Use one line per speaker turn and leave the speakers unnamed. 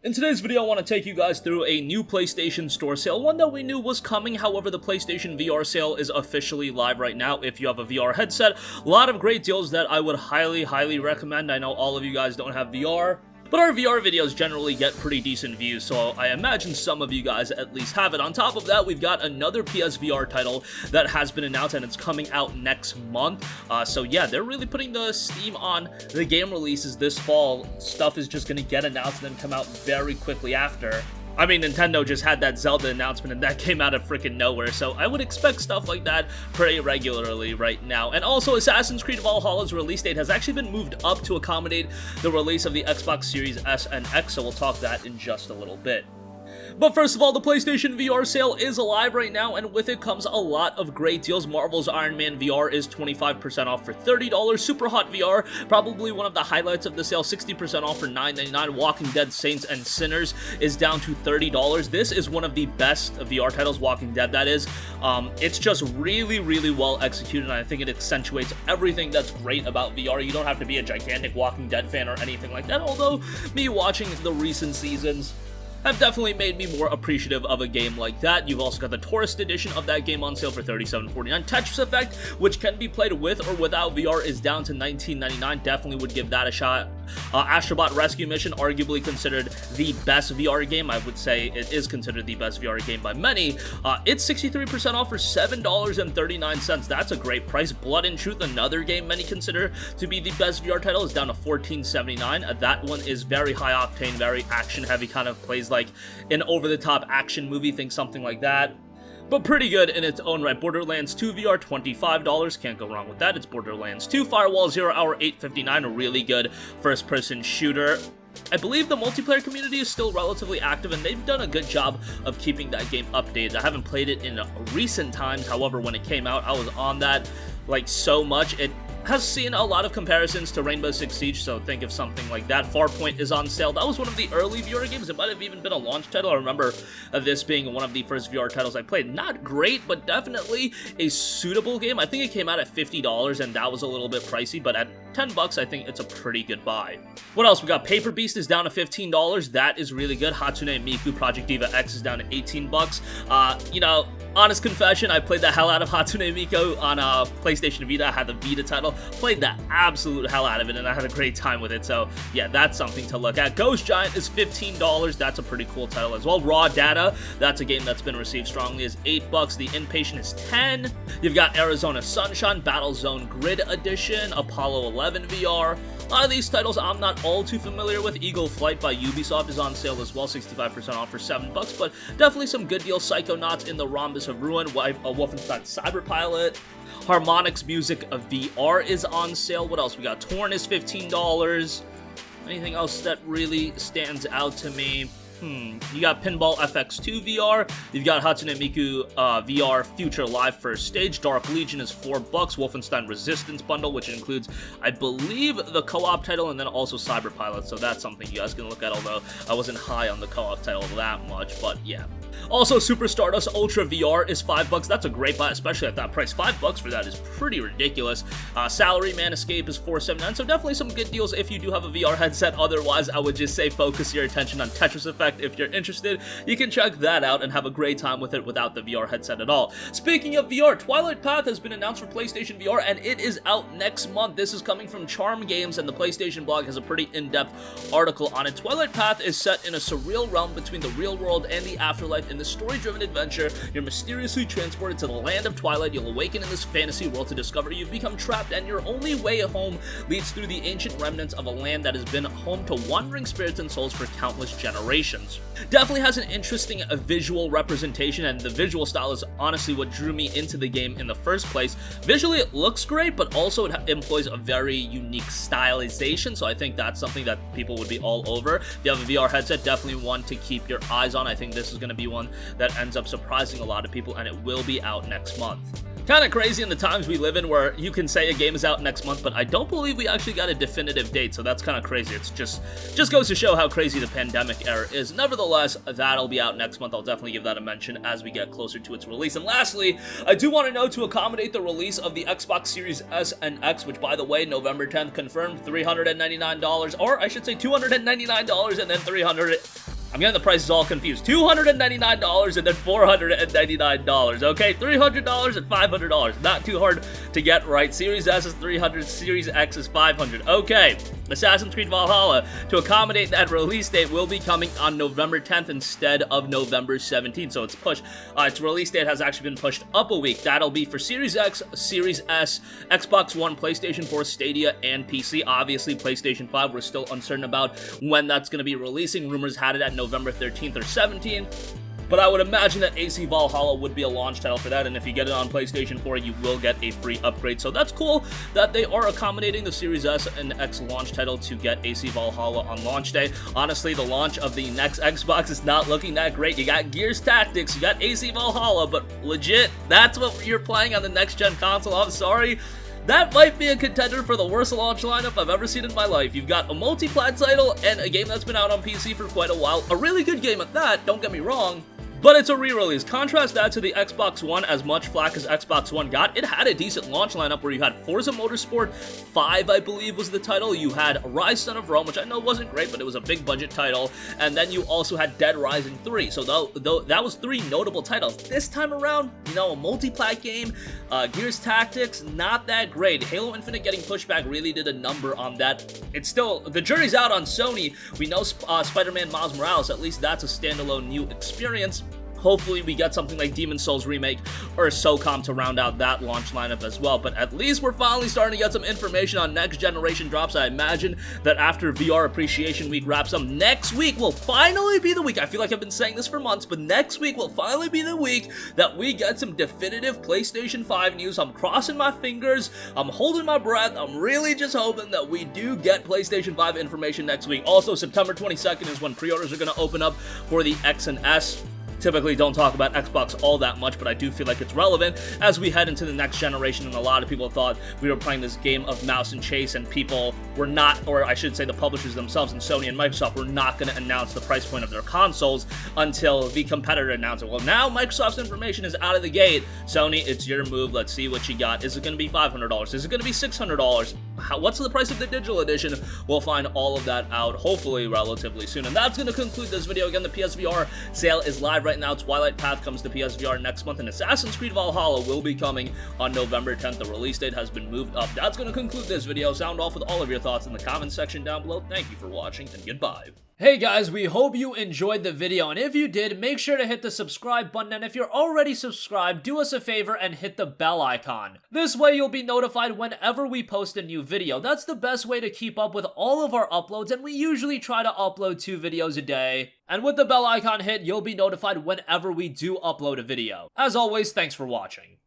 In today's video, I want to take you guys through a new PlayStation Store sale, one that we knew was coming. However, the PlayStation VR sale is officially live right now if you have a VR headset. A lot of great deals that I would highly recommend. I know all of you guys don't have VR, but our VR videos generally get pretty decent views, so I imagine some of you guys at least have it. On top of that, we've got another PSVR title that has been announced, and it's coming out next month. So yeah, they're really putting the steam on the game releases this fall. Stuff is just gonna get announced and then come out very quickly after. I mean, Nintendo just had that Zelda announcement and that came out of freaking nowhere, so I would expect stuff like that pretty regularly right now. And also, Assassin's Creed Valhalla's release date has actually been moved up to accommodate the release of the Xbox Series S and X, so we'll talk that in just a little bit. But first of all, the PlayStation VR sale is alive right now, and with it comes a lot of great deals. Marvel's Iron Man VR is 25% off for $30. Super Hot VR, probably one of the highlights of the sale, 60% off for $9.99. Walking Dead Saints and Sinners is down to $30. This is one of the best VR titles, Walking Dead, that is. It's just really well executed, and I think it accentuates everything that's great about VR. You don't have to be a gigantic Walking Dead fan or anything like that, although me watching the recent seasons have definitely made me more appreciative of a game like that. You've also got the Tourist Edition of that game on sale for $37.49. Tetris Effect, which can be played with or without VR, is down to $19.99. Definitely would give that a shot. Astrobot Rescue Mission, arguably considered the best VR game. I would say it is considered the best VR game by many. It's 63% off for $7.39. That's a great price. Blood and Truth, another game many consider to be the best VR title, is down to $14.79. That one is very high octane, very action heavy, kind of plays like an over-the-top action movie, think something like that, but pretty good in its own right. Borderlands 2 VR, $25, can't go wrong with that. It's Borderlands 2. Firewall 0 Hour, $8.59, a really good first-person shooter. I believe the multiplayer community is still relatively active, and they've done a good job of keeping that game updated. I haven't played it in recent times, however, when it came out, I was on that like so much. It has seen a lot of comparisons to Rainbow Six Siege, so think of something like that. Farpoint is on sale. That was one of the early VR games. It might have even been a launch title. I remember this being one of the first VR titles I played. Not great, but definitely a suitable game. I think it came out at $50, and that was a little bit pricey, but at $10, I think it's a pretty good buy. What else? We got Paper Beast is down to $15. That is really good. Hatsune Miku Project Diva X is down to $18. You know, honest confession, I played the hell out of Hatsune Miku on PlayStation Vita. I had the Vita title, played the absolute hell out of it, and I had a great time with it, so yeah, that's something to look at. Ghost Giant is $15. That's a pretty cool title as well. Raw Data, that's a game that's been received strongly, is $8. The Inpatient is $10. You've got Arizona Sunshine, Battlezone Grid Edition, Apollo 11 VR. A lot of these titles I'm not all too familiar with. Eagle Flight by Ubisoft is on sale as well, 65% off for $7, but definitely some good deals. Psychonauts in the Rhombus of Ruin, Wolfenstein Cyberpilot. Harmonix Music of VR is on sale. What else? We got Torn is $15. Anything else that really stands out to me? You got Pinball FX2 VR. You've got Hatsune Miku VR Future Live First Stage. Dark Legion is $4. Wolfenstein Resistance Bundle, which includes, I believe, the co-op title and then also Cyberpilot. So that's something you guys can look at, although I wasn't high on the co-op title that much, but yeah. Also, Super Stardust Ultra VR is $5. That's a great buy, especially at that price. $5 for that is pretty ridiculous. Salaryman Escape is $4.79, so definitely some good deals if you do have a VR headset. Otherwise, I would just say focus your attention on Tetris Effect. If you're interested, you can check that out and have a great time with it without the VR headset at all. Speaking of VR, Twilight Path has been announced for PlayStation VR, and it is out next month. This is coming from Charm Games, and the PlayStation blog has a pretty in-depth article on it. Twilight Path is set in a surreal realm between the real world and the afterlife. In this story-driven adventure, you're mysteriously transported to the land of Twilight. You'll awaken in this fantasy world to discover you've become trapped, and your only way home leads through the ancient remnants of a land that has been home to wandering spirits and souls for countless generations. Definitely has an interesting visual representation, and the visual style is honestly what drew me into the game in the first place. Visually, it looks great, but also it employs a very unique stylization, so I think that's something that people would be all over. If you have a VR headset, definitely one to keep your eyes on. I think this is going to be one that ends up surprising a lot of people, and it will be out next month. Kind of crazy in the times we live in where you can say a game is out next month, but I don't believe we actually got a definitive date, so that's kind of crazy. It's just goes to show how crazy the pandemic era is. Nevertheless, that'll be out next month. I'll definitely give that a mention as we get closer to its release. And lastly, I do want to know, to accommodate the release of the Xbox Series S and X, which, by the way, November 10th confirmed, $399, or I should say $299 and then $300 I'm getting the prices all confused. $299 and then $499, okay? $300 and $500. Not too hard to get right. Series S is $300, Series X is $500. Okay, Assassin's Creed Valhalla, to accommodate that release date, will be coming on November 10th instead of November 17th, so it's pushed. Its release date has actually been pushed up a week. That'll be for Series X, Series S, Xbox One, PlayStation 4, Stadia, and PC. Obviously, PlayStation 5, we're still uncertain about when that's going to be releasing. Rumors had it at November 13th or 17th. But I would imagine that AC Valhalla would be a launch title for that, and if you get it on PlayStation 4, you will get a free upgrade. So that's cool that they are accommodating the Series S and X launch title to get AC Valhalla on launch day. Honestly, the launch of the next Xbox is not looking that great. You got Gears Tactics, you got AC Valhalla, but legit, that's what you're playing on the next-gen console. I'm sorry. That might be a contender for the worst launch lineup I've ever seen in my life. You've got a multi-plat title and a game that's been out on PC for quite a while. A really good game at that, don't get me wrong. But it's a re-release. Contrast that to the Xbox One. As much flack as Xbox One got, it had a decent launch lineup where you had Forza Motorsport 5, I believe was the title. You had Rise Son of Rome, which I know wasn't great, but it was a big budget title. And then you also had Dead Rising 3. So that was 3 notable titles. This time around, you know, a multi-plat game, Gears Tactics, not that great. Halo Infinite getting pushed back really did a number on that. It's still, the jury's out on Sony. We know Spider-Man Miles Morales, at least that's a standalone new experience. Hopefully we get something like Demon's Souls Remake or SOCOM to round out that launch lineup as well. But at least we're finally starting to get some information on next generation drops. I imagine that after VR Appreciation Week wraps up, next week will finally be the week. I feel like I've been saying this for months, but next week will finally be the week that we get some definitive PlayStation 5 news. I'm crossing my fingers. I'm holding my breath. I'm really just hoping that we do get PlayStation 5 information next week. Also, September 22nd is when pre-orders are going to open up for the X and S. Typically don't talk about Xbox all that much, but I do feel like it's relevant as we head into the next generation, and a lot of people thought we were playing this game of mouse and chase, and people were not, or I should say the publishers themselves, and Sony and Microsoft, were not going to announce the price point of their consoles until the competitor announced it. Well, now Microsoft's information is out of the gate. Sony, it's your move. Let's see what you got. Is it going to be $500? Is it going to be $600? What's the price of the digital edition? We'll find all of that out, hopefully, relatively soon. And that's going to conclude this video. Again, the PSVR sale is live right now. Twilight Path comes to PSVR next month, and Assassin's Creed Valhalla will be coming on November 10th. The release date has been moved up. That's going to conclude this video. Sound off with all of your thoughts in the comments section down below. Thank you for watching, and goodbye. Hey guys, we hope you enjoyed the video, and if you did, make sure to hit the subscribe button, and if you're already subscribed, do us a favor and hit the bell icon. This way you'll be notified whenever we post a new video. That's the best way to keep up with all of our uploads, and we usually try to upload 2 videos a day. And with the bell icon hit, you'll be notified whenever we do upload a video. As always, thanks for watching.